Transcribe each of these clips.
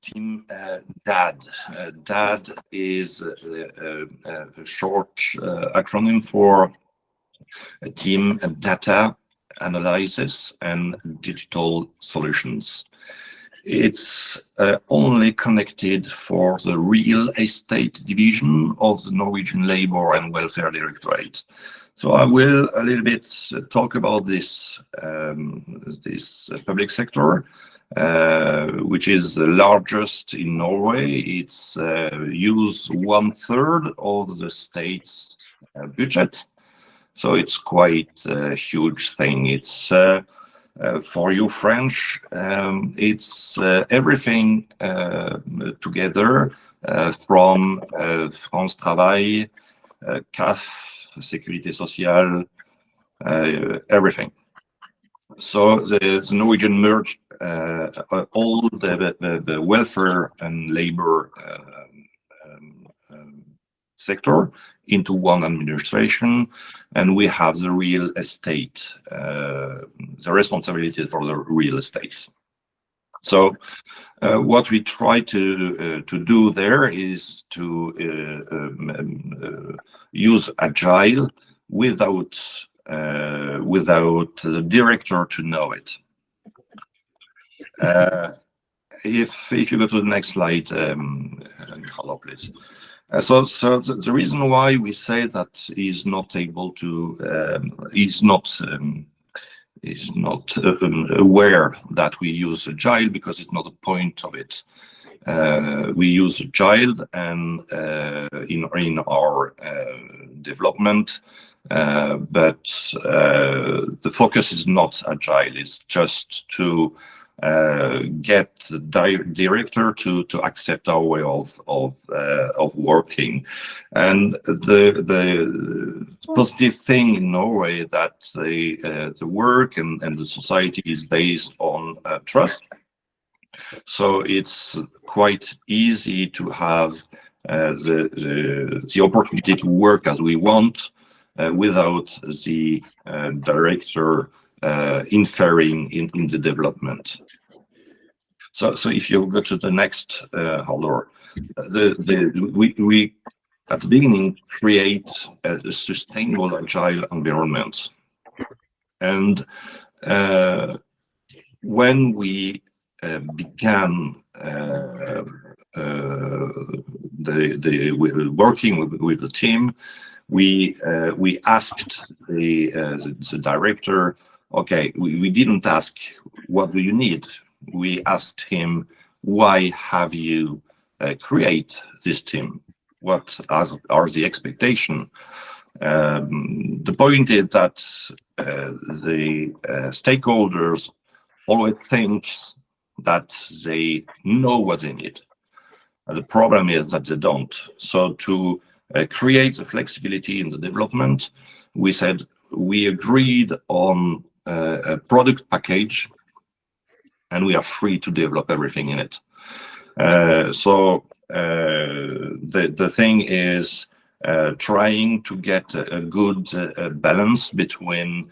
team DAD. DAD is a short acronym for Team Data Analysis and Digital Solutions. It's only connected for the real estate division of the Norwegian Labour and Welfare Directorate. So I will a little bit talk about this public sector, which is the largest in Norway. It's use 1/3 of the state's budget. So it's quite a huge thing. It's for you French, it's everything together from France Travail, CAF, Sécurité Sociale, everything. So the Norwegian merged all the welfare and labor sector into one administration, and we have the real estate, the responsibility for the real estate. So what we try to do there is to use Agile without the director to know it. If you go to the next slide, hello, please. So the reason why we say that he's not able to, he's not aware that we use Agile, because it's not the point of it. We use Agile and in our development, but the focus is not Agile. It's just to get the director to accept our way of working. And the positive thing in Norway that the work and the society is based on trust. So it's quite easy to have the opportunity to work as we want without the director interfering in the development. So if you go to the next, Halldor, we at the beginning create a sustainable agile environment, and when we began working with the team, we asked the director. Okay, we didn't ask what do you need. We asked him, why have you create this team? What are the expectations? The point is that the stakeholders always think that they know what they need. The problem is that they don't. So to create the flexibility in the development, we said we agreed on a product package, and we are free to develop everything in it. So the thing is trying to get a good balance between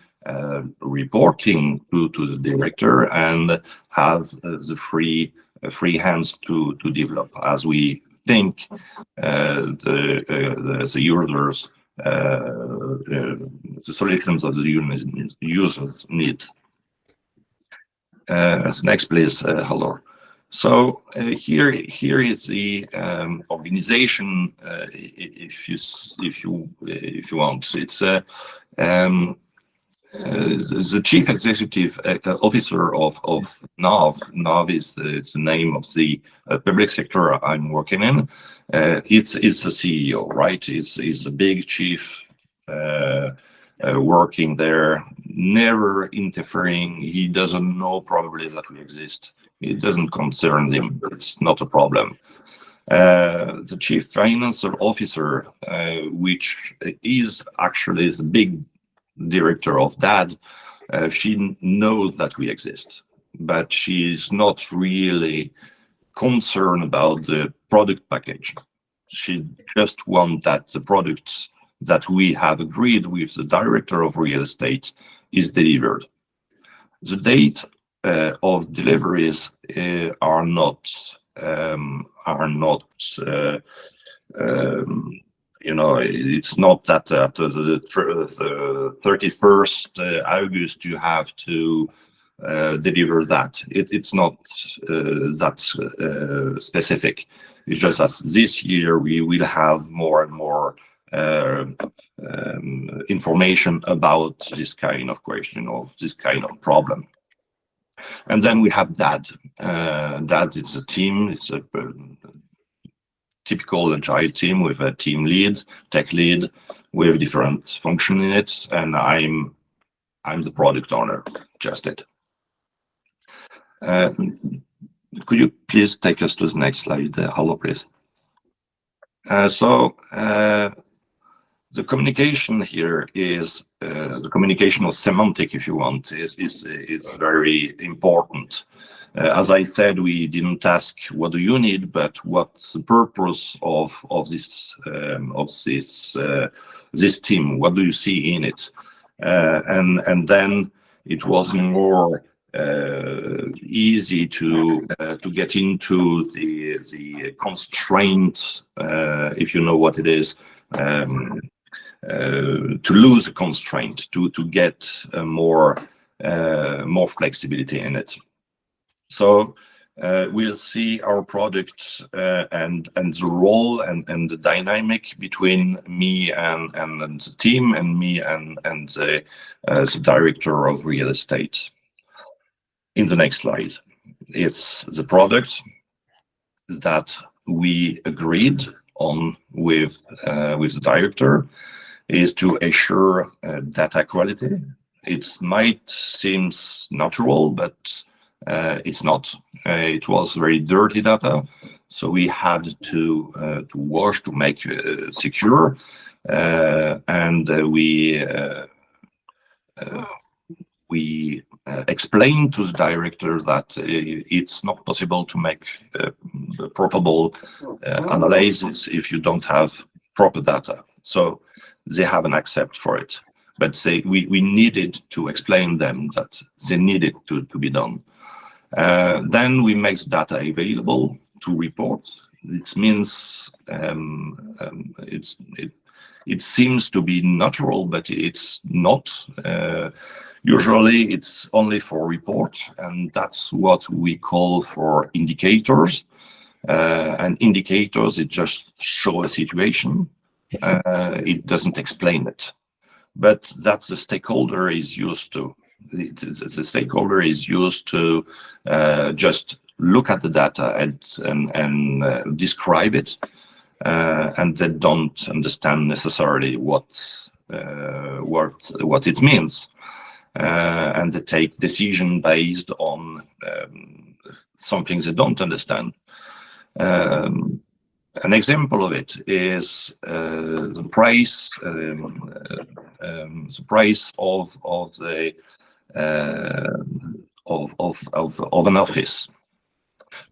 reporting to the director and have the free hands to develop as we think the users, the solutions that the users need. Next, please, Halldor. So here is the organization. If you want, it's the chief executive officer of NAV. NAV is the name of the public sector I'm working in. It's the CEO, right? It's a big chief working there, never interfering. He doesn't know probably that we exist. It doesn't concern him. It's not a problem. The chief financial officer, which is actually the big director of DAD, she knows that we exist, but she's not really concerned about the product package. She just wants that the products that we have agreed with the director of real estate is delivered. The date of deliveries are not are not, it's not that at the 31st August you have to deliver that. It's not that specific. It's just as this year we will have more and more information about this kind of question, of this kind of problem. And then we have DAD. DAD is a team. It's a typical agile team with a team lead, tech lead, with different functions in it, and I'm the product owner. Just it. Could you please take us to the next slide, Halldor, please? The communication here is the communication of semantic, if you want, is very important. As I said, we didn't ask what do you need, but what's the purpose of this team? What do you see in it? And then it was more easy to get into the constraint, if you know what it is. To lose a constraint, to get more flexibility in it. So we'll see our product and the role and the dynamic between me and the team, and me and the director of real estate. In the next slide, it's the product that we agreed on with the director is to assure data quality. It might seem natural, but it's not. It was very dirty data, so we had to wash to make secure, and we explained to the director that it's not possible to make probable analysis if you don't have proper data. So they have an accept for it, but we needed to explain them that they needed to be done. Then we make the data available to report. It means it seems to be natural, but it's not. Usually it's only for report, and that's what we call for indicators. And indicators, it just show a situation. It doesn't explain it, but that's the stakeholder is used to. The stakeholder is used to just look at the data and describe it, and they don't understand necessarily what it means, and they take decision based on something they don't understand. An example of it is the price of an office.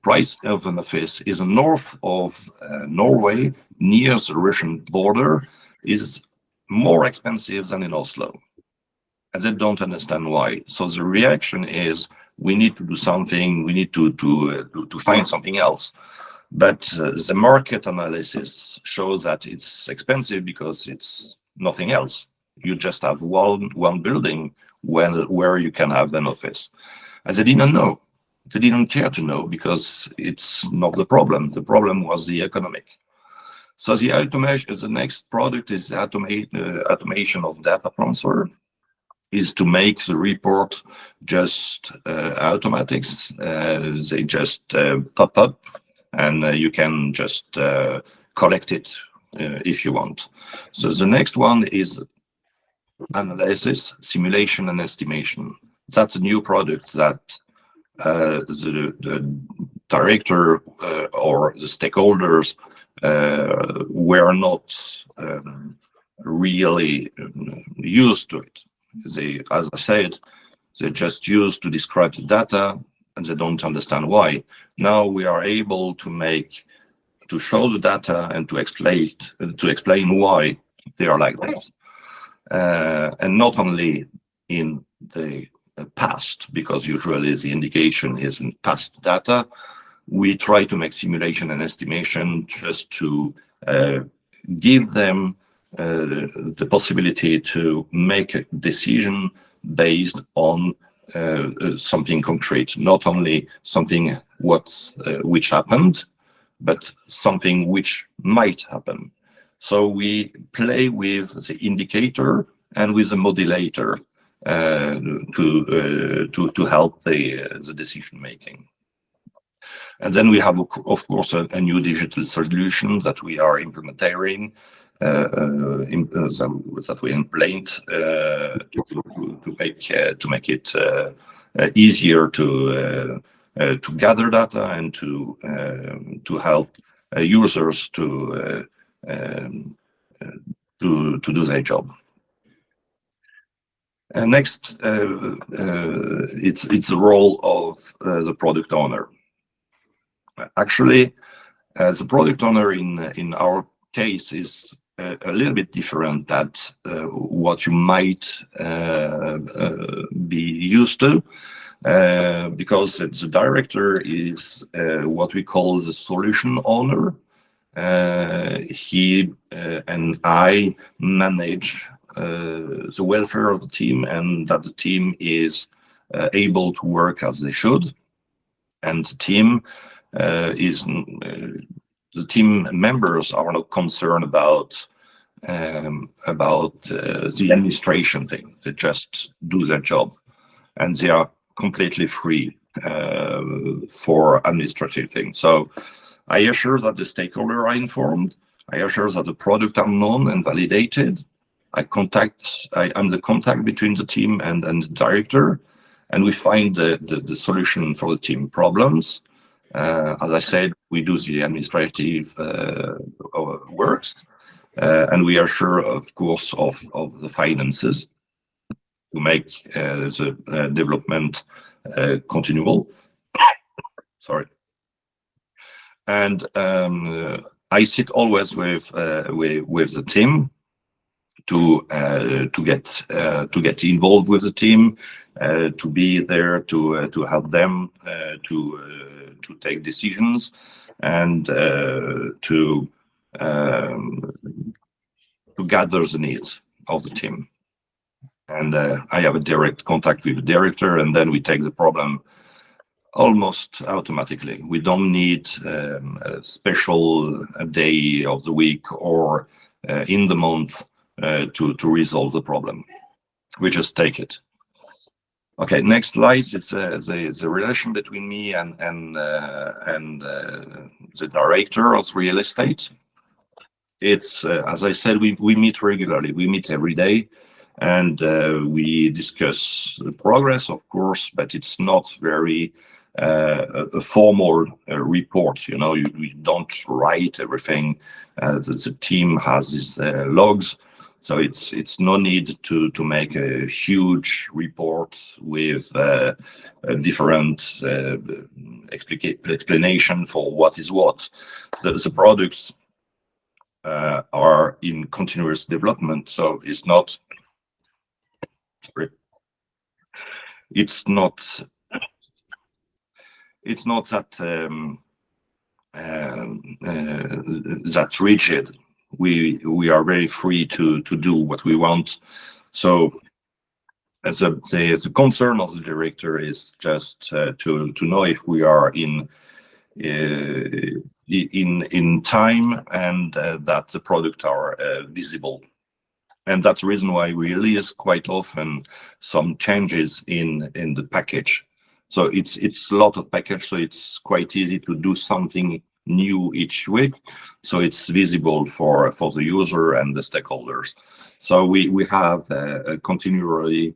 Price of an office is north of Norway, near the Russian border, is more expensive than in Oslo, and they don't understand why. So the reaction is we need to do something. We need to find something else. But the market analysis shows that it's expensive because it's nothing else. You just have one building where you can have an office. And they didn't know. They didn't care to know because it's not the problem. The problem was the economic. So the automation, the next product is automation of data transfer, is to make the report just automatics. They just pop up, and you can just collect it if you want. So the next one is analysis, simulation, and estimation. That's a new product that the director or the stakeholders were not really used to it. They, as I said, they just used to describe the data, and they don't understand why. Now we are able to show the data and to explain why they are like that, and not only in the past, because usually the indication is in past data, we try to make simulation and estimation just to give them the possibility to make a decision based on something concrete, not only something which happened, but something which might happen. So we play with the indicator and with the modulator to help the decision making. And then we have, of course, a new digital solution that we are implementing, that we implement to make it easier to gather data and to help users to do their job. Next, it's the role of the product owner. Actually, the product owner in our case is a little bit different than what you might be used to, because the director is what we call the solution owner. He and I manage the welfare of the team, and that the team is able to work as they should, and the team the team members are not concerned about the administration thing. They just do their job, and they are completely free for administrative things. So I assure that the stakeholders are informed. I assure that the product are known and validated. I'm the contact between the team and the director, and we find the solution for the team problems. As I said, we do the administrative works, and we are sure, of course, of the finances to make the development continual. Sorry. And I sit always with the team to get involved with the team, to be there to help them to take decisions, and to gather the needs of the team. And I have a direct contact with the director, and then we take the problem almost automatically. We don't need a special day of the week or in the month to resolve the problem. We just take it. Okay, next slide. It's the relation between me and the director of real estate. It's as I said, we meet regularly. We meet every day, and we discuss the progress, of course, but it's not very a formal report. You know, we don't write everything. The team has these logs. So it's no need to make a huge report with different explanation for what is what. The products are in continuous development, so it's not that rigid. We are very free to do what we want. So as the concern of the director is just to know if we are in time, and that the products are visible. And that's the reason why we release quite often some changes in the package. So it's a lot of package, so it's quite easy to do something new each week, so it's visible for the user and the stakeholders. So we have a continually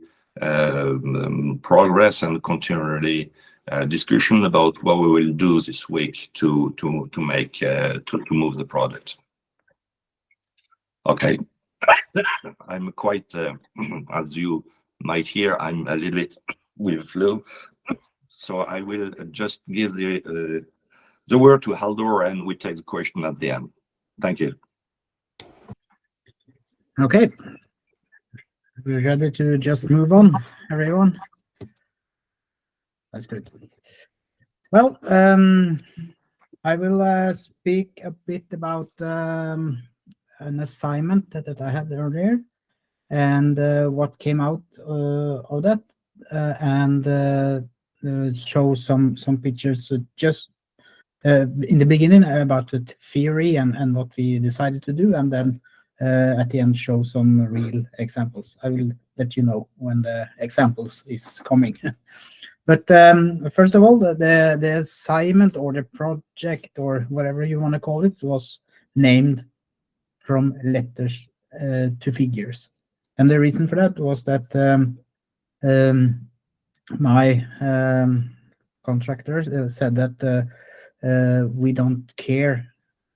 progress and continually discussion about what we will do this week to make to move the product. Okay. I'm quite as you might hear, I'm a little bit with flu, so I will just give the word to Halldor, and we take the question at the end. Thank you. Okay. We're ready to just move on, everyone. That's good. Well, I will speak a bit about an assignment that I had earlier, and what came out of that, and show some pictures just in the beginning about the theory and what we decided to do, and then at the end show some real examples. I will let you know when the examples is coming. But first of all, the assignment or the project or whatever you want to call it was named from letters to figures. And the reason for that was that my contractor said that we don't care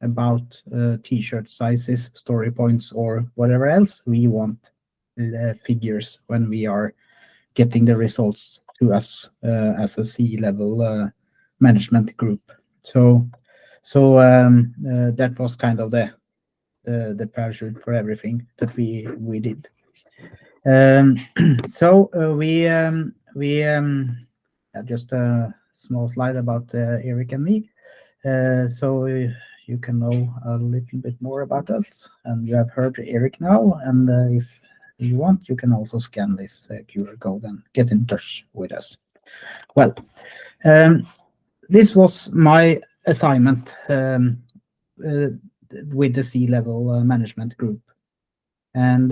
about t-shirt sizes, story points, or whatever else. We want figures when we are getting the results to us as a C-level management group. So that was kind of the parachute for everything that we did. So we have just a small slide about Eric and me. So you can know a little bit more about us, and you have heard Eric now. And if you want, you can also scan this QR code and get in touch with us. Well, this was my assignment with the C-level management group. And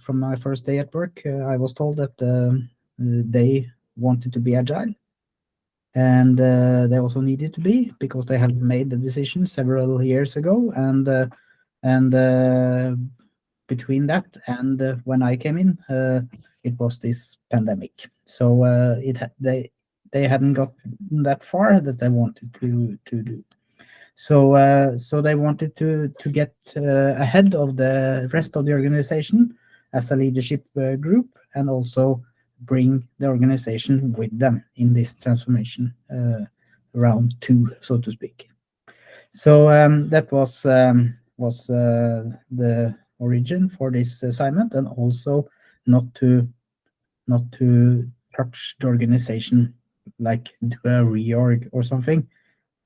from my first day at work, I was told that they wanted to be agile. And they also needed to be, because they had made the decision several years ago. And between that and when I came in, it was this pandemic. So they hadn't got that far that they wanted to do. So they wanted to get ahead of the rest of the organization as a leadership group, and also bring the organization with them in this transformation round 2, so to speak. So that was the origin for this assignment, and also not to touch the organization, like do a reorg or something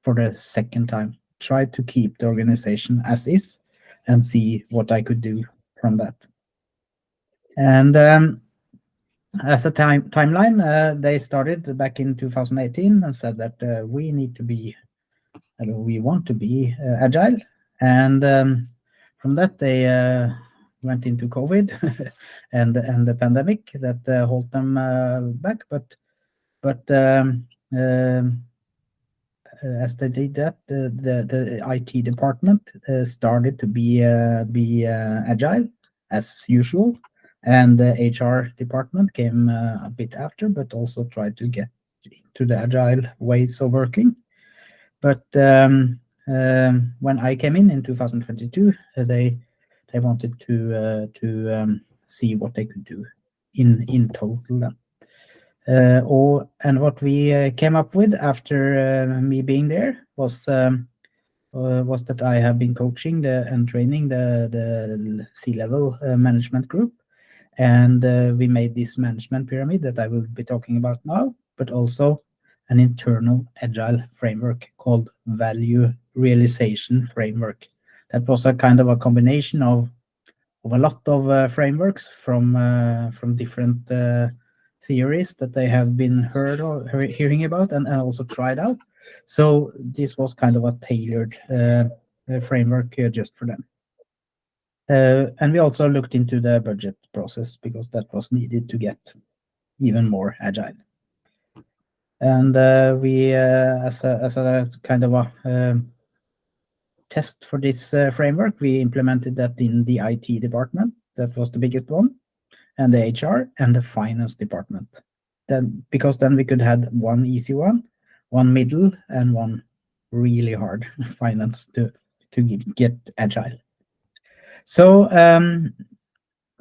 for the second time. Try to keep the organization as is and see what I could do from that. And as a timeline, they started back in 2018 and said that we need to be, we want to be agile. And from that, they went into COVID and the pandemic that held them back. But as they did that, the IT department started to be agile as usual, and the HR department came a bit after, but also tried to get into the agile ways of working. But when I came in 2022, they wanted to see what they could do in total. And what we came up with after me being there was that I have been coaching and training the C-level management group, and we made this management pyramid that I will be talking about now, but also an internal agile framework called value realization framework. That was a kind of a combination of a lot of frameworks from different theories that they have been hearing about and also tried out. So this was kind of a tailored framework just for them. And we also looked into the budget process, because that was needed to get even more agile. And we, as a kind of a test for this framework, we implemented that in the IT department. That was the biggest one, and the HR and the finance department. Because then we could have one easy one middle, and one really hard finance to get agile. So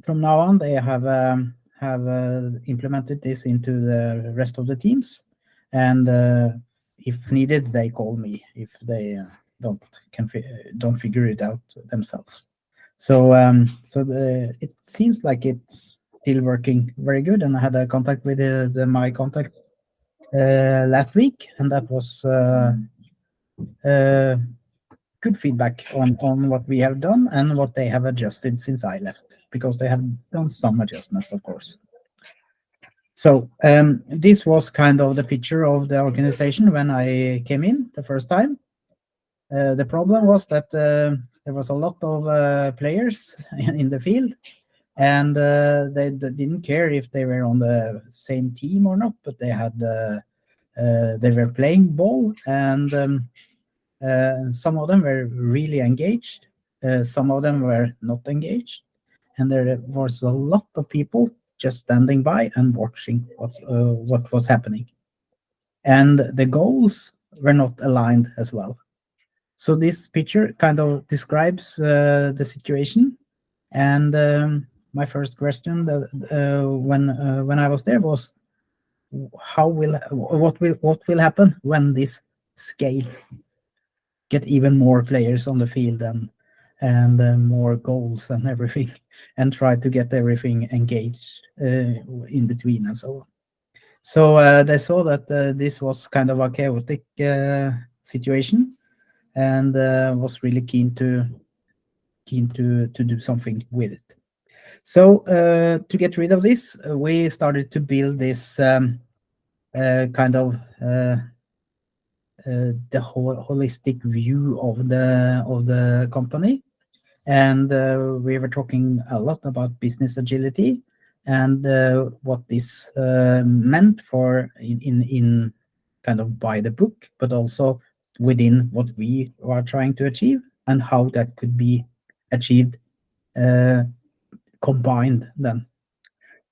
from now on, they have implemented this into the rest of the teams, and if needed, they call me if they don't figure it out themselves. So it seems like it's still working very good, and I had a contact with my contact last week, and that was good feedback on what we have done and what they have adjusted since I left, because they have done some adjustments, of course. So this was kind of the picture of the organization when I came in the first time. The problem was that there was a lot of players in the field, and they didn't care if they were on the same team or not, but they had they were playing ball, and some of them were really engaged, some of them were not engaged, and there was a lot of people just standing by and watching what was happening. And the goals were not aligned as well. So this picture kind of describes the situation. And my first question when I was there was, what will happen when this scale get even more players on the field and more goals and everything, and try to get everything engaged in between and so on. So they saw that this was kind of a chaotic situation, and was really keen to do something with it. So to get rid of this, we started to build this kind of the whole holistic view of the company, and we were talking a lot about business agility and what this meant for in kind of by the book, but also within what we are trying to achieve, and how that could be achieved combined then.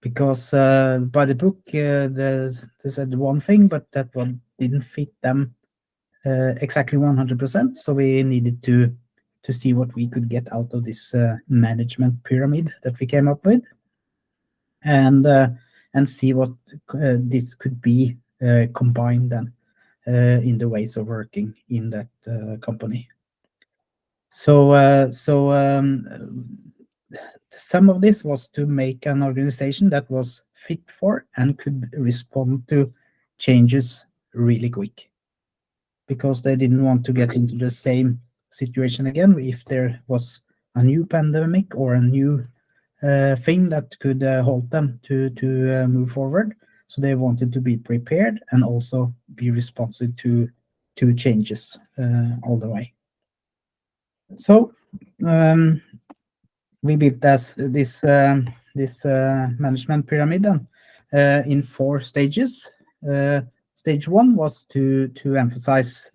Because by the book they said one thing, but that one didn't fit them exactly 100%. So we needed to see what we could get out of this management pyramid that we came up with, and see what this could be combined then in the ways of working in that company. So some of this was to make an organization that was fit for and could respond to changes really quick, because they didn't want to get into the same situation again if there was a new pandemic or a new thing that could halt them to move forward. So they wanted to be prepared and also be responsive to changes all the way. So we built this management pyramid in 4 stages. Stage 1 was to emphasize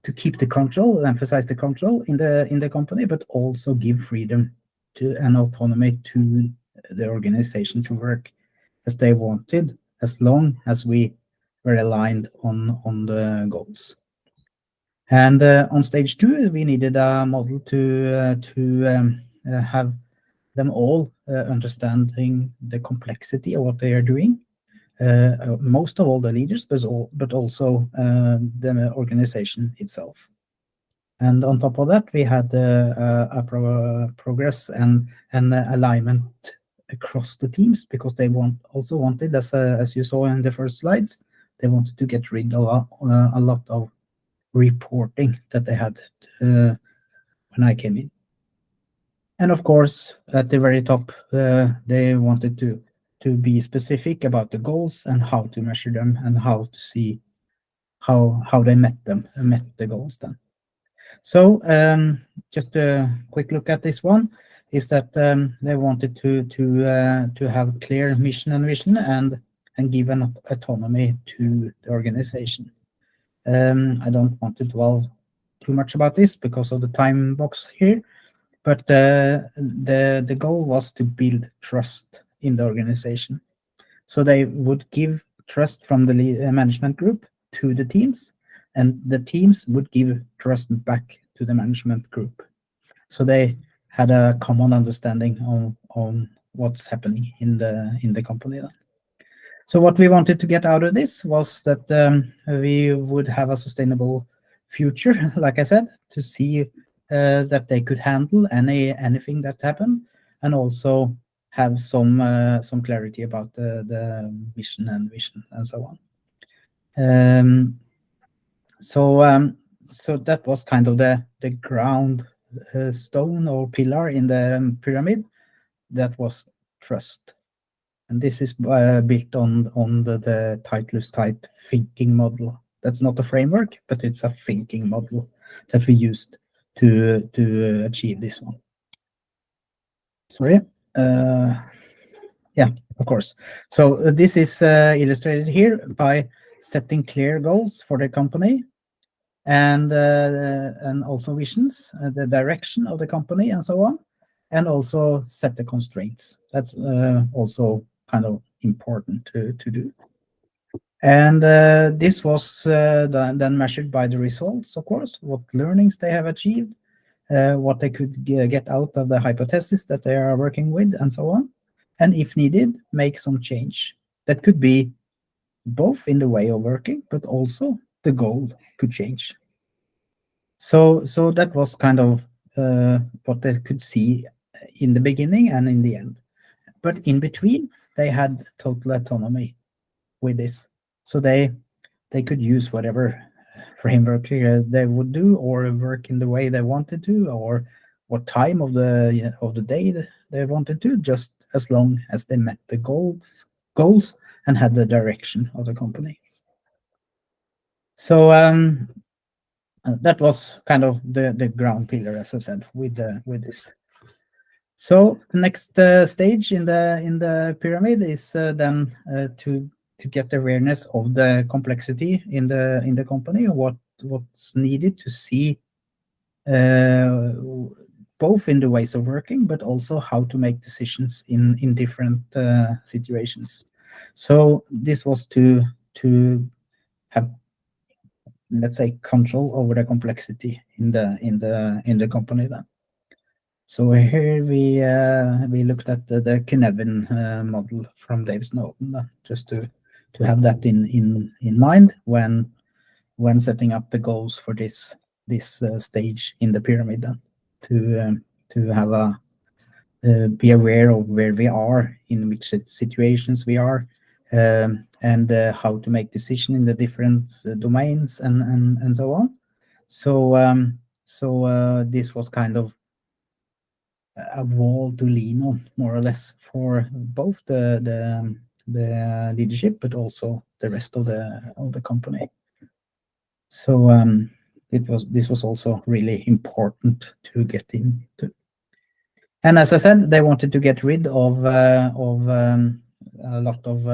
to keep the control, emphasize the control in the company, but also give freedom to and autonomy to the organization to work as they wanted, as long as we were aligned on the goals. And on stage 2, we needed a model to have them all understanding the complexity of what they are doing. Most of all the leaders, but also the organization itself. And on top of that, we had progress and alignment across the teams, because they also wanted, as you saw in the first slides, they wanted to get rid of a lot of reporting that they had when I came in. And of course, at the very top, they wanted to be specific about the goals and how to measure them and how to see how they met the goals then. So just a quick look at this one is that they wanted to have clear mission and vision and give an autonomy to the organization. I don't want to dwell too much about this because of the time box here, but the goal was to build trust in the organization. So they would give trust from the management group to the teams, and the teams would give trust back to the management group. So they had a common understanding on what's happening in the company then. So what we wanted to get out of this was that we would have a sustainable future, like I said, to see that they could handle anything that happened, and also have some clarity about the mission and vision and so on. So that was kind of the ground stone or pillar in the pyramid. That was trust, and this is built on the tight loose tight thinking model. That's not a framework, but it's a thinking model that we used to achieve this one. Sorry. Yeah, of course. So this is illustrated here by setting clear goals for the company, and also visions, the direction of the company, and so on, and also set the constraints. That's also kind of important to do. And this was then measured by the results, of course, what learnings they have achieved, what they could get out of the hypothesis that they are working with, and so on. And if needed, make some change. That could be both in the way of working, but also the goal could change. So that was kind of what they could see in the beginning and in the end. But in between, they had total autonomy with this. So they could use whatever framework they would do, or work in the way they wanted to, or what time of the day they wanted to, just as long as they met the goals and had the direction of the company. So that was kind of the ground pillar, as I said, with this. So the next stage in the pyramid is then to get awareness of the complexity in the company, what's needed to see both in the ways of working, but also how to make decisions in different situations. So this was to have, let's say, control over the complexity in the company then. So here we looked at the Cynefin model from Dave Snowden, just to have that in mind when setting up the goals for this stage in the pyramid, to have a be aware of where we are, in which situations we are, and how to make decision in the different domains, and so on. So this was kind of a wall to lean on, more or less, for both the leadership, but also the rest of the company. So this was also really important to get into. And as I said, they wanted to get rid of a lot of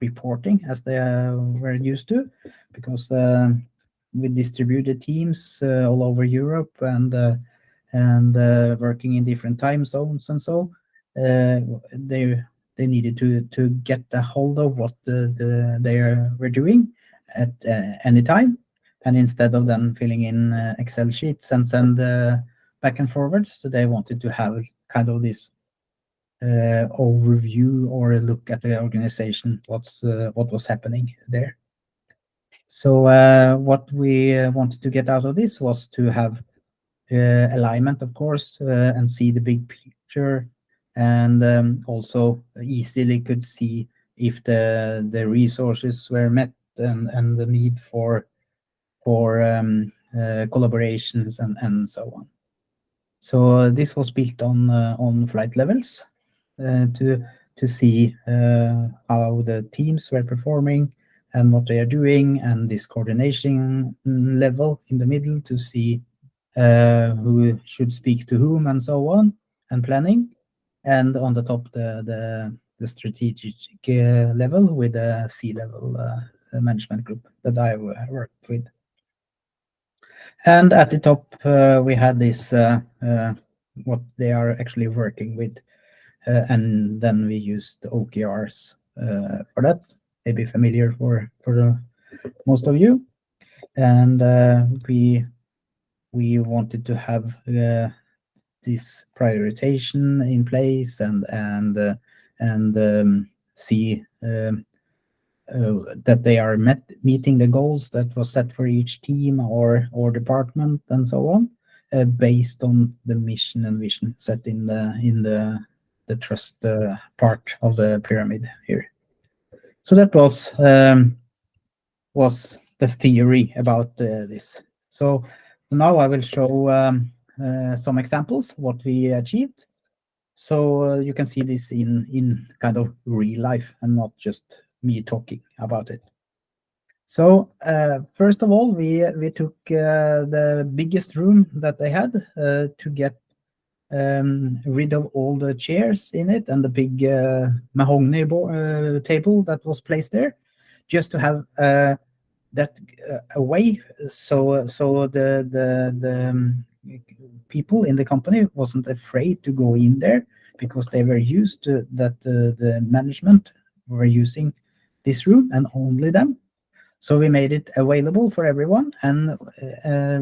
reporting, as they were used to, because with distributed teams all over Europe, and working in different time zones, and so they needed to get a hold of what they were doing at any time, and instead of them filling in Excel sheets and send back and forwards, so they wanted to have kind of this overview, or a look at the organization, what was happening there. So what we wanted to get out of this was to have alignment, of course, and see the big picture, and also easily could see if the resources were met, and the need for collaborations, and so on. So this was built on flight levels, to see how the teams were performing and what they are doing, and this coordination level in the middle to see who should speak to whom, and so on, and planning. And on the top, the strategic level, with the C-level management group that I worked with. And at the top, we had this what they are actually working with, and then we used OKRs for that. Maybe familiar for most of you. And we wanted to have this prioritization in place, and see that they are meeting the goals that was set for each team or department, and so on, based on the mission and vision set in the trust part of the pyramid here. So that was was the theory about this. So now I will show some examples what we achieved. So you can see this in kind of real life and not just me talking about it. So first of all, we took the biggest room that they had to get rid of all the chairs in it and the big mahogany table that was placed there, just to have that away, so the people in the company wasn't afraid to go in there, because they were used to that the management were using this room and only them. So we made it available for everyone and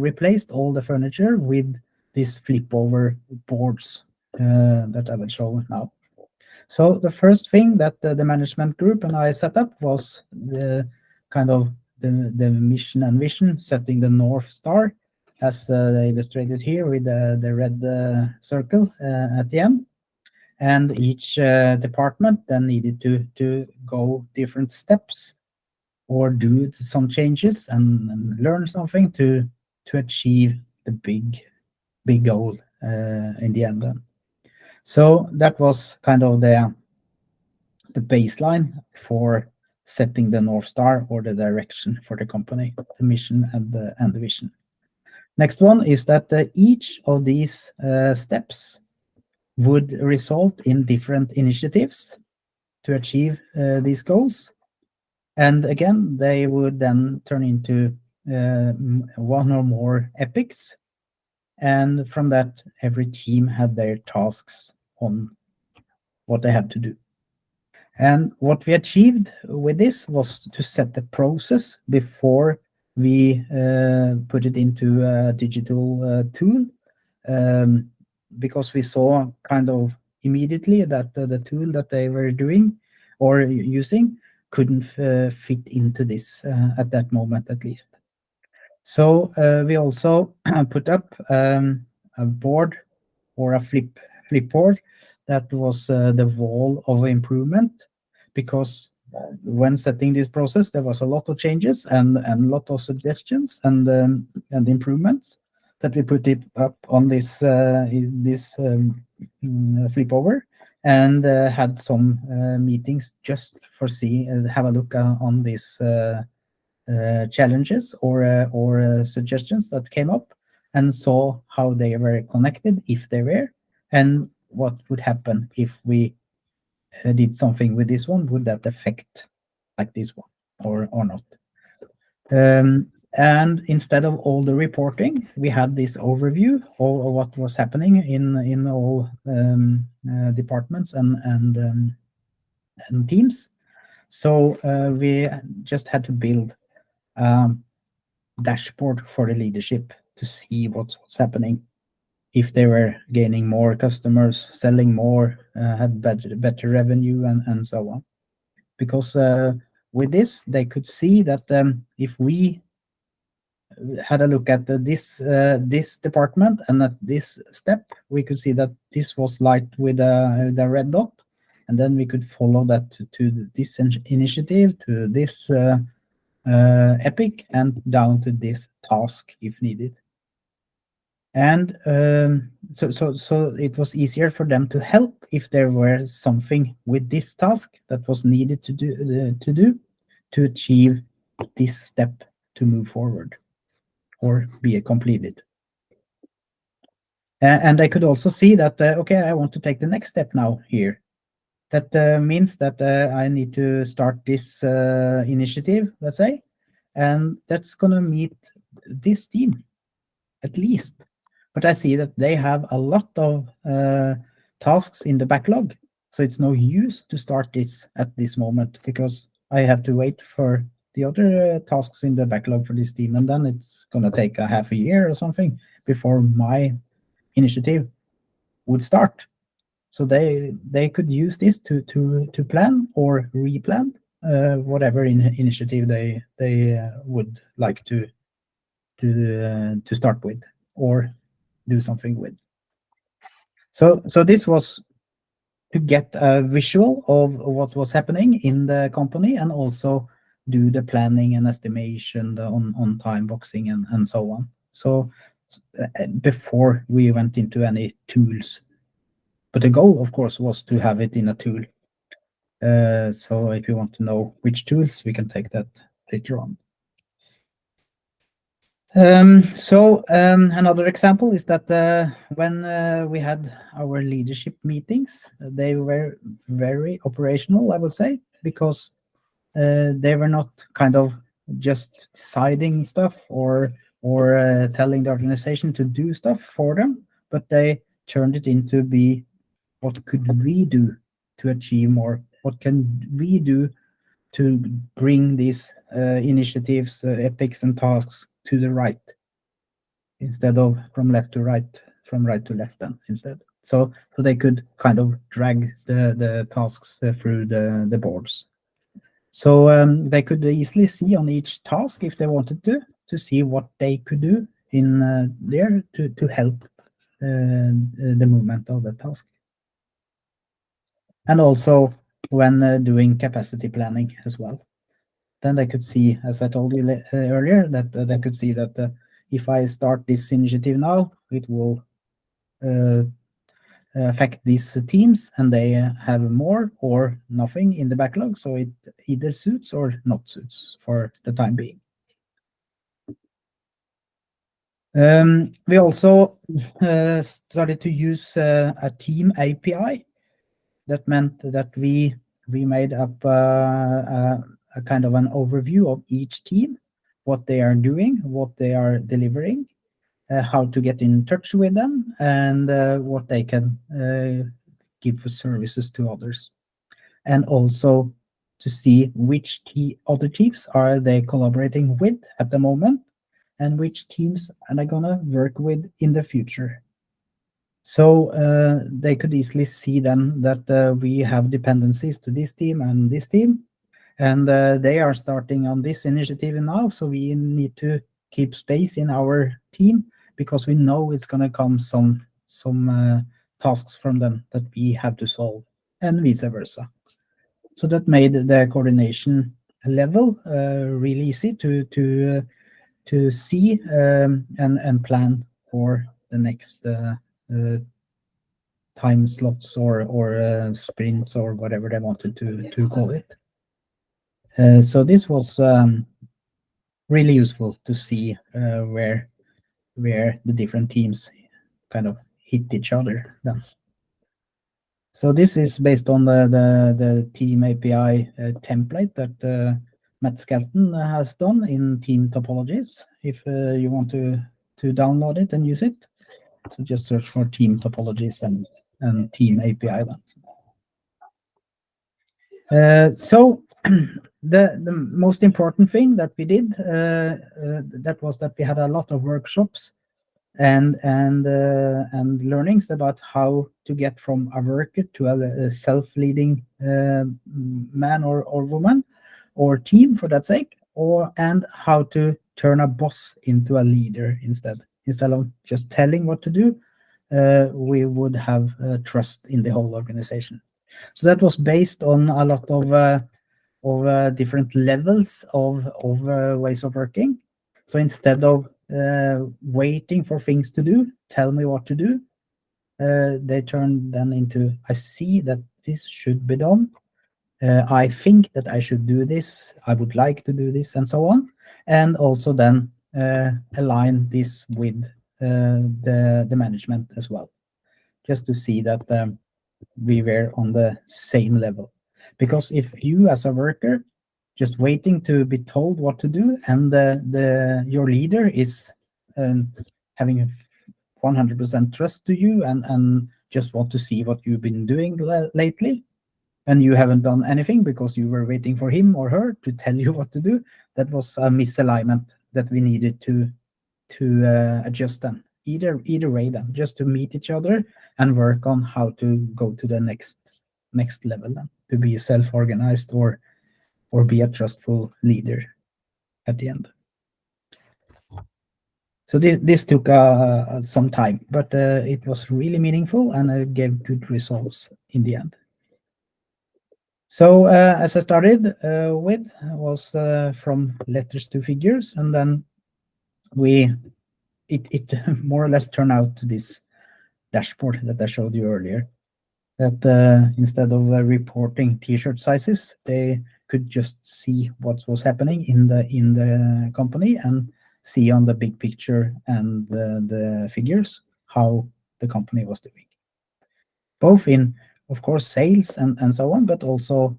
replaced all the furniture with these flip over boards that I will show now. So the first thing that the management group and I set up was the kind of the mission and vision, setting the North Star, as illustrated here with the red circle at the end. And each department then needed to go different steps or do some changes and learn something to achieve the big goal in the end. So that was kind of the baseline for setting the North Star, or the direction for the company, the mission and the vision. Next one is that each of these steps would result in different initiatives to achieve these goals. And again, they would then turn into one or more epics. And from that, every team had their tasks on what they had to do. And what we achieved with this was to set the process before we put it into a digital tool, because we saw kind of immediately that the tool that they were doing or using couldn't fit into this at that moment, at least. So we also put up a board or a flipboard that was the wall of improvement, because when setting this process, there was a lot of changes and a lot of suggestions and improvements that we put it up on this flip over, and had some meetings just for have a look on these challenges or suggestions that came up, and saw how they were connected, if they were, and what would happen if we did something with this one. Would that affect like this one or not? And instead of all the reporting, we had this overview of what was happening in all departments and teams. So we just had to build dashboard for the leadership to see what's happening, if they were gaining more customers, selling more, had better revenue, and so on. Because with this, they could see that if we had a look at this department and at this step, we could see that this was light with the red dot, and then we could follow that to this initiative, to this epic, and down to this task if needed. And so it was easier for them to help if there were something with this task that was needed to do to achieve this step, to move forward or be completed. And I could also see that okay, I want to take the next step now here. That means that I need to start this initiative, let's say, and that's gonna meet this team at least. But I see that they have a lot of tasks in the backlog, so it's no use to start this at this moment, because I have to wait for the other tasks in the backlog for this team, and then it's gonna take a half a year or something before my initiative would start. So they could use this to plan or replan whatever initiative they would like to start with or do something with. So this was to get a visual of what was happening in the company, and also do the planning and estimation, the on time boxing and so on. So before we went into any tools, but the goal, of course, was to have it in a tool. So if you want to know which tools, we can take that later on. Another example is that when we had our leadership meetings, they were very operational, I would say, because they were not kind of just deciding stuff or telling the organization to do stuff for them, but they turned it into be what could we do to achieve more? What can we do to bring these initiatives, epics, and tasks to the right instead of from left to right, from right to left then instead. So they could kind of drag the tasks through the boards. So they could easily see on each task if they wanted to see what they could do in there to help the movement of the task. And also when doing capacity planning as well. Then they could see, as I told you earlier, that they could see that if I start this initiative now, it will affect these teams and they have more or nothing in the backlog. So it either suits or not suits for the time being. We also started to use a team API. That meant that we made up a kind of an overview of each team, what they are doing, what they are delivering, how to get in touch with them, and what they can give for services to others. And also to see which other teams are they collaborating with at the moment, and which teams are they gonna work with in the future. So they could easily see then that we have dependencies to this team and this team, and they are starting on this initiative now, so we need to keep space in our team because we know it's going to come some tasks from them that we have to solve, and vice versa. So that made the coordination level really easy to see and plan for the next time slots or sprints or whatever they wanted to call it. So this was really useful to see where the different teams kind of hit each other then. So this is based on the team API template that Matt Skelton has done in team topologies. If you want to download it and use it, so just search for team topologies and team API then. So the most important thing that we did that was that we had a lot of workshops and learnings about how to get from a worker to a self-leading man or woman or team for that sake, and how to turn a boss into a leader instead of just telling what to do. We would have trust in the whole organization. So that was based on a lot of different levels of ways of working. So instead of waiting for things to do, tell me what to do, they turn then into, I see that this should be done. I think that I should do this. I would like to do this, and so on. And also then align this with the management as well, just to see that we were on the same level. Because if you as a worker just waiting to be told what to do, and your leader is having 100% trust to you and just want to see what you've been doing lately, and you haven't done anything because you were waiting for him or her to tell you what to do, that was a misalignment that we needed to adjust them. Either way then, just to meet each other and work on how to go to the next level then, to be self-organized or be a trustful leader at the end. So this took some time, but it was really meaningful and gave good results in the end. So as I started with was from letters to figures, and then it more or less turned out to this dashboard that I showed you earlier. That instead of reporting T-shirt sizes, they could just see what was happening in the company and see on the big picture and the figures how the company was doing, both in, of course, sales and so on, but also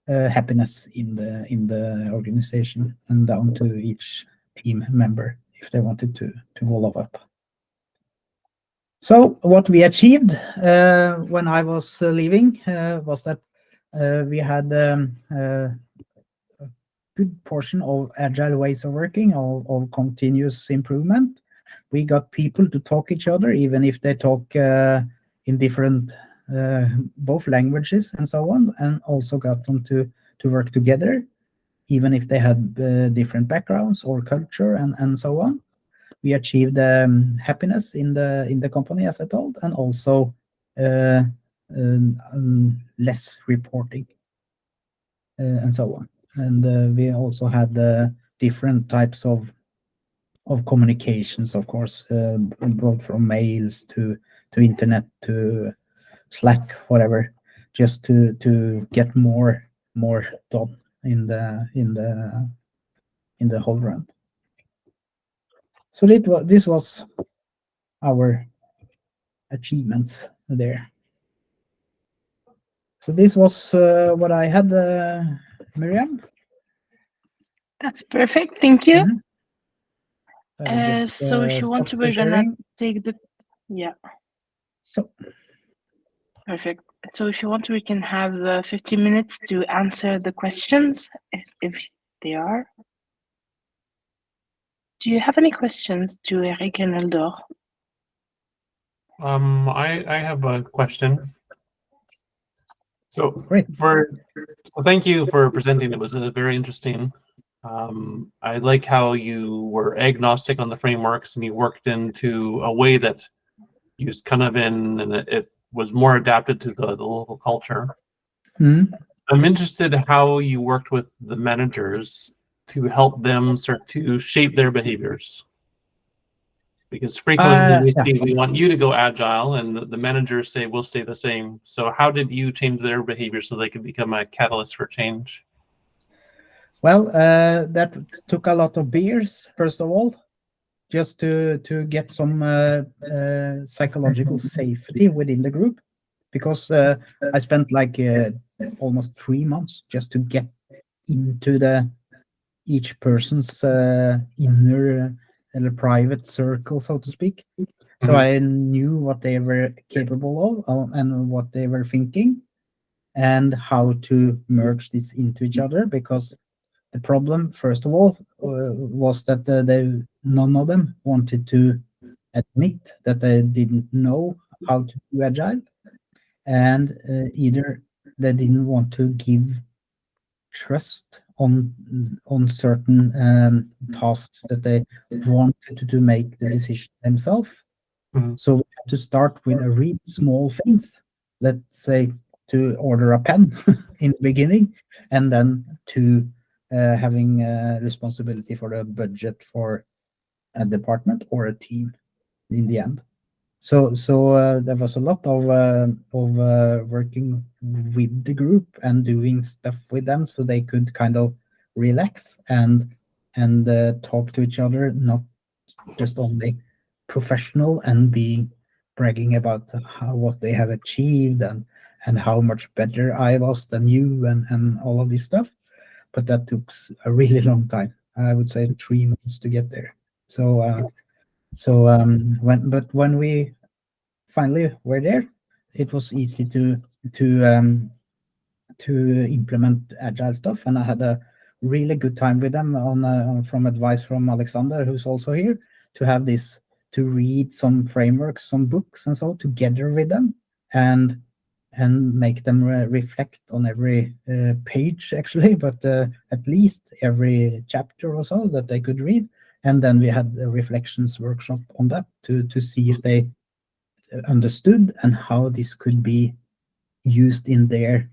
happiness in the organization and down to each team member if they wanted to follow up. So what we achieved when I was leaving was that we had a good portion of agile ways of working, of continuous improvement. We got people to talk each other, even if they talk in different both languages and so on, and also got them to work together, even if they had different backgrounds or culture and so on. We achieved happiness in the company, as I told, and also less reporting and so on. And we also had different types of communications, of course, both from mails to internet to Slack, whatever, just to get more done in the whole run. So this was our achievements there. So this was what I had, Miriam. That's perfect. Thank you. Mm-hmm. So if you want to, we're gonna take the So perfect. So if you want to, we can have 15 minutes to answer the questions if they are. Do you have any questions to Eric and Halldor? I have a question. So great. Thank you for presenting. It was very interesting. I like how you were agnostic on the frameworks and you worked into a way that used Cynefin and it was more adapted to the local culture. Mm-hmm. I'm interested in how you worked with the managers to help them start to shape their behaviors. Because frequently we see we want you to go agile and the managers say we'll stay the same. So how did you change their behavior so they could become a catalyst for change? Well, that took a lot of beers, first of all, just to get some psychological safety within the group, because I spent like almost 3 months just to get into each person's inner private circle, so to speak. So I knew what they were capable of and what they were thinking and how to merge this into each other, because the problem, first of all, was that none of them wanted to admit that they didn't know how to do agile, and either they didn't want to give trust on certain tasks that they wanted to make the decision themselves. So we had to start with a really small things. Let's say to order a pen in the beginning, and then to having responsibility for the budget for a department or a team in the end. So there was a lot of working with the group and doing stuff with them so they could kind of relax and talk to each other, not just only professional and bragging about what they have achieved and how much better I was than you and all of this stuff. But that took a really long time. I would say 3 months to get there. When we finally were there, it was easy to implement agile stuff, and I had a really good time with them from advice from Alexander, who's also here, to have this, to read some frameworks, some books and so together with them, and make them reflect on every page actually, but at least every chapter or so that they could read. And then we had a reflections workshop on that to see if they understood and how this could be used in their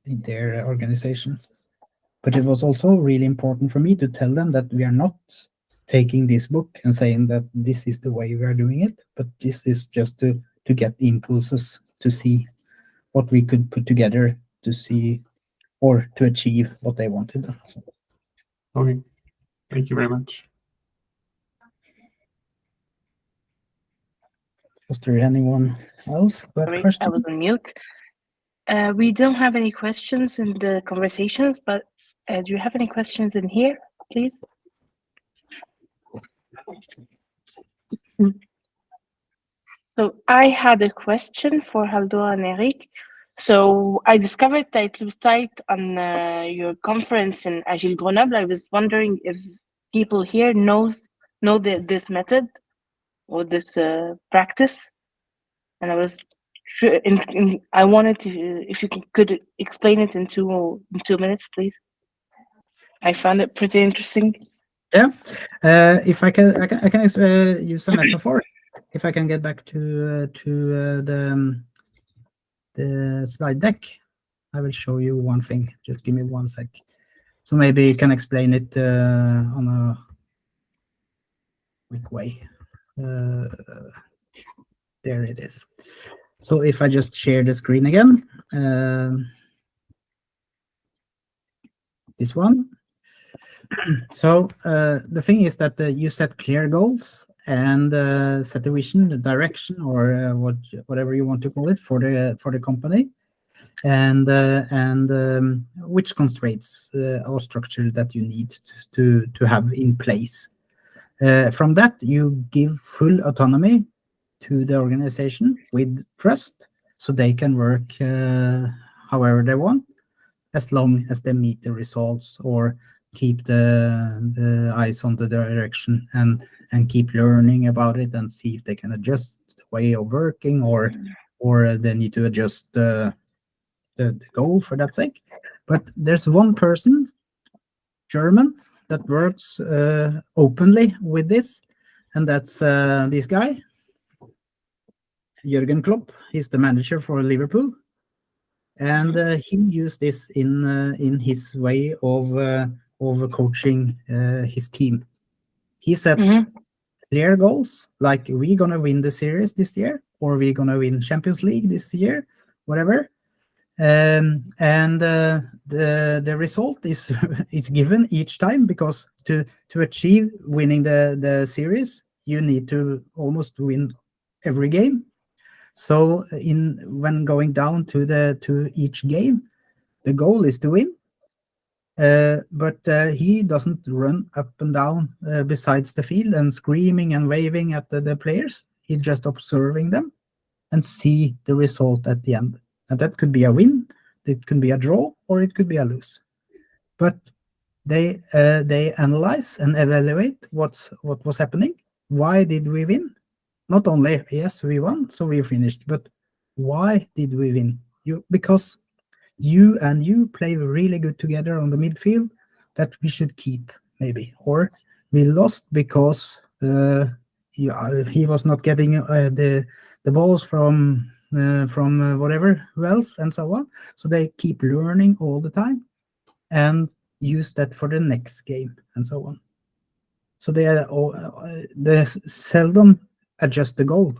in their organizations. But it was also really important for me to tell them that we are not taking this book and saying that this is the way we are doing it, but this is just to get impulses to see what we could put together to see or to achieve what they wanted. So, Okay, thank you very much. was there anyone else who had Sorry, I questions? was on mute. We don't have any questions in the conversations, but do you have any questions in here, please? So I had a question for Halldor and Erik. So I discovered that it was tight on your conference in Agile Grenoble. I was wondering if people here know this method or this practice, and I was I wanted to, if you could explain it in 2 minutes, please. I found it pretty interesting. Yeah, if I can use a metaphor. If I can get back to the slide deck, I will show you one thing. Just give me 1 sec. So maybe you can explain it on a quick way. There it is. So if I just share the screen again, this one. So the thing is that you set clear goals and set a vision, the direction, or whatever you want to call it for the company, and which constraints or structure that you need to have in place. From that, you give full autonomy to the organization with trust, so they can work however they want, as long as they meet the results or keep the eyes on the direction and keep learning about it and see if they can adjust the way of working or they need to adjust the goal for that sake. But there's one person, German, that works openly with this, and that's this guy, Jürgen Klopp. He's the manager for Liverpool, and he used this in his way of coaching his team. He set clear goals, like we're gonna win the series this year, or we're gonna win Champions League this year, whatever. And the result is is given each time, because to achieve winning the series, you need to almost win every game. So when going down to each game, the goal is to win. But he doesn't run up and down besides the field and screaming and waving at the players. He's just observing them and see the result at the end. And that could be a win, it could be a draw, or it could be a lose. But they analyze and evaluate what was happening. Why did we win? Not only, yes, we won, so we finished, but why did we win? Because you and you play really good together on the midfield, that we should keep, maybe. Or we lost because he was not getting the balls from whatever else, and so on. So they keep learning all the time and use that for the next game, and so on. So they seldom adjust the goal,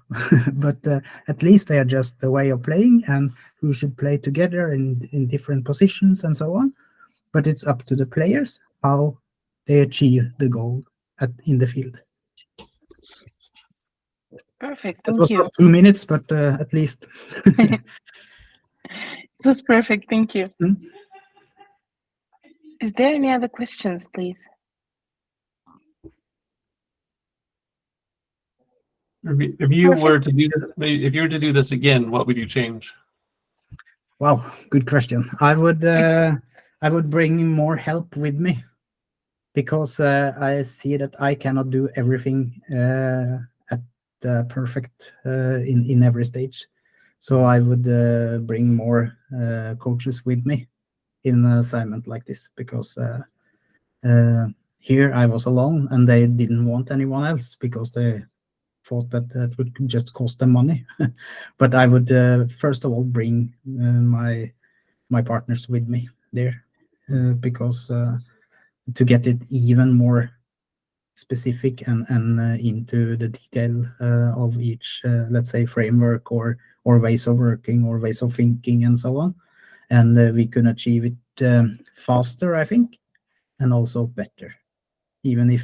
but at least they adjust the way of playing and who should play together in different positions and so on. But it's up to the players how they achieve the goal in the field. Perfect, That thank was you. not 2 minutes, but at least. It was perfect, thank you. Is there any other questions, please? If you were to do this, if you were to do this again, what would you change? Wow, good question. I would bring more help with me, because I see that I cannot do everything at the perfect in every stage. So I would bring more coaches with me in an assignment like this, because here I was alone and they didn't want anyone else because they thought that would just cost them money. But I would first of all bring my my partners with me there, because to get it even more specific and into the detail of each, let's say, framework or ways of working or ways of thinking and so on. And we can achieve it faster, I think, and also better. Even if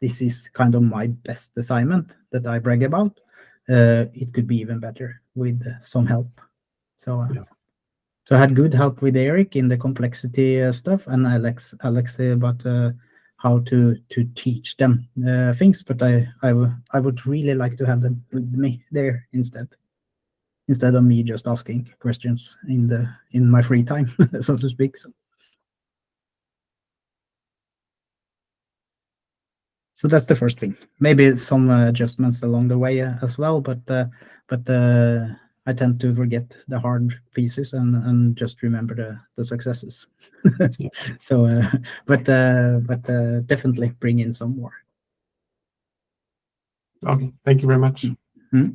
this is kind of my best assignment that I brag about, it could be even better with some help. So, so I had good help with Eric in the complexity stuff, and Alex about how to teach them things. But I would really like to have them with me there instead of me just asking questions in my free time, so to speak. So that's the first thing. Maybe some adjustments along the way as well, but I tend to forget the hard pieces and just remember the successes. So, but definitely bring in some more. Okay, thank you very much. Mm-hmm.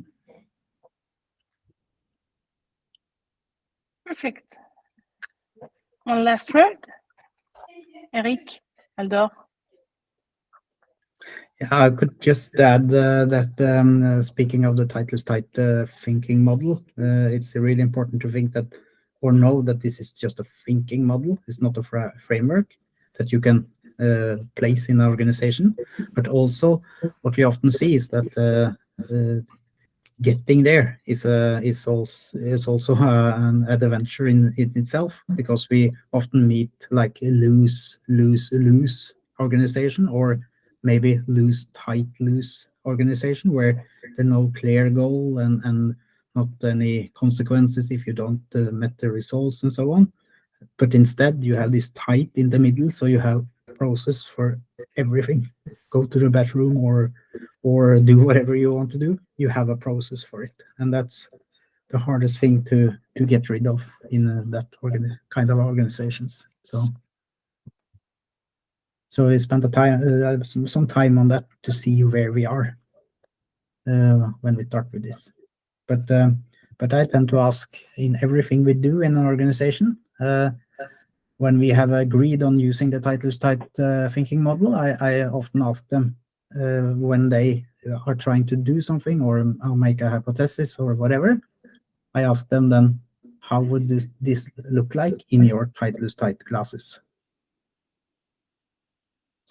Perfect. One last word, Eric, Halldor. Yeah, I could just add that speaking of the titleless tight thinking model, it's really important to think that, or know that this is just a thinking model. It's not a framework that you can place in an organization. But also, what we often see is that getting there is also an adventure in itself, because we often meet like a loose organization, or maybe loose organization where there's no clear goal and not any consequences if you don't met the results and so on. But instead you have this tight in the middle, so you have process for everything. Go to the bathroom or do whatever you want to do, you have a process for it, and that's the hardest thing to get rid of in that kind of organizations. So we spent some time on that to see where we are when we start with this. But I tend to ask in everything we do in an organization, when we have agreed on using the titleless tight thinking model, I often ask them when they are trying to do something or make a hypothesis or whatever, I ask them then, how would this look like in your titleless tight classes?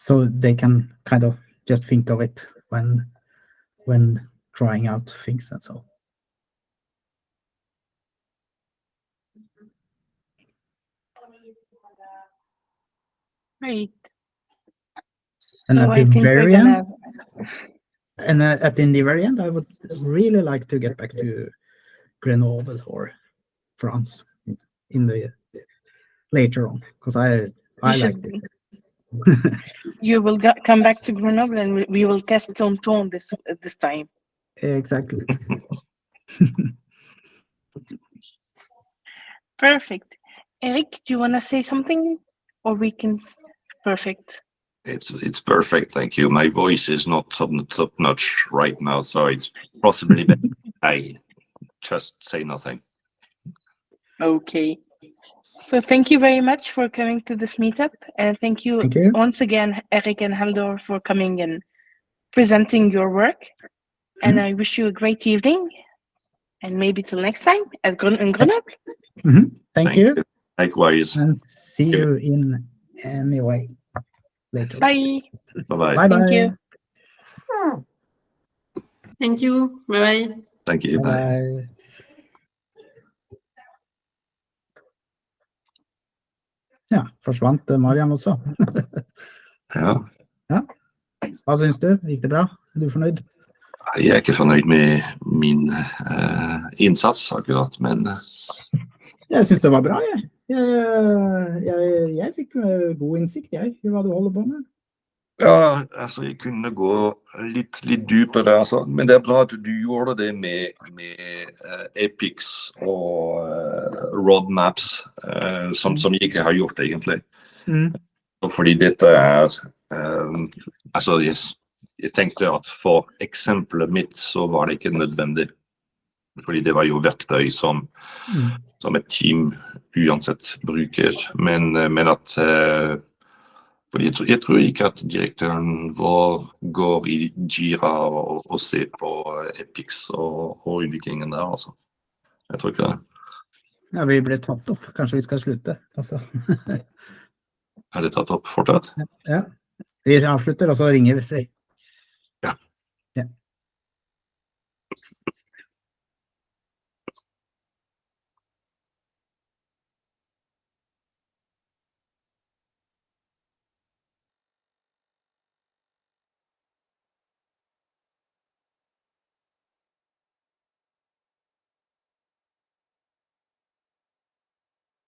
So they can kind of just think of it when trying out things and so. Great. And So at I the think we're very gonna. end, in the very end, I would really like to get back to Grenoble or France in the later on, because I liked it. You will come back to Grenoble and we will test Tonton this time. Exactly. Perfect. Eric, do you want to say something, or we can? Perfect. It's perfect, thank you. My voice is not top notch right now, so it's possibly better I just say nothing. Okay. So thank you very much for coming to this meetup, and thank you once again, Eric and Halldor, for coming and presenting your work. And I wish you a great evening, and maybe till next time at Grenoble. Thank you. Likewise. And see you in any way later. Bye. Bye-bye. Bye-bye. Thank you. Thank you. Bye-bye. Thank you. Bye. Bye. Ja, forsvant Mariam også. Ja. Ja. Hva syns du? Gikk det bra? Er du fornøyd? Jeg er ikke fornøyd med min innsats akkurat, men Jeg syns det var bra, jeg. Jeg fikk god innsikt i hva du holder på med. ja, altså jeg kunne gå litt dypere, altså. Men det er bra at du gjorde det med epics og roadmaps, som jeg ikke har gjort egentlig. Fordi dette altså jeg tenkte at for eksempelet mitt så var det ikke nødvendig. Fordi det var jo verktøy som et team uansett bruker. Men at fordi jeg tror ikke at direktøren vår går i Jira og ser på Epics og utviklingen der, altså. Jeg tror ikke det. Ja, vi ble tatt opp. Kanskje vi skal slutte, altså. Er det tatt opp fortsatt? Ja. Vi avslutter, og så ringer vi.